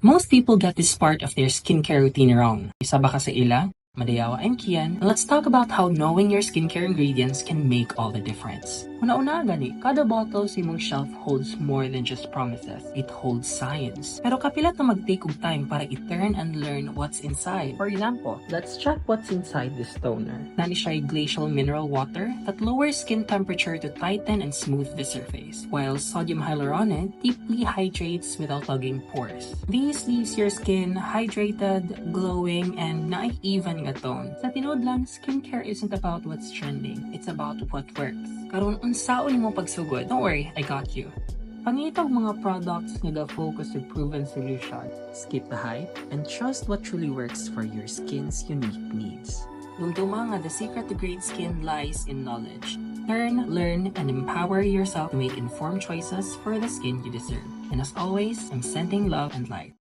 Most people get this part of their skincare routine wrong. Isa ba ka sa ila? Madayawa, I'm Kian, and let's talk about how knowing your skincare ingredients can make all the difference. Una-una gani, kada bottle sa imong shelf holds more than just promises. It holds science. Pero kapilat na mag-take og time para i-turn and learn what's inside. For example, let's check what's inside this toner. Nani siya glacial mineral water that lowers skin temperature to tighten and smooth the surface, while sodium hyaluronate deeply hydrates without clogging pores. This leaves your skin hydrated, glowing, and naive nga tone. Sa tinod lang, skincare isn't about what's trending. It's about what works. Karon unsaon mo pagsugod? Don't worry, I got you. Pangitag mga products nga focus with proven solutions. Skip the hype and trust what truly works for your skin's unique needs. Dumduma nga the secret to great skin lies in knowledge. Learn, and empower yourself to make informed choices for the skin you deserve. And as always, I'm sending love and light.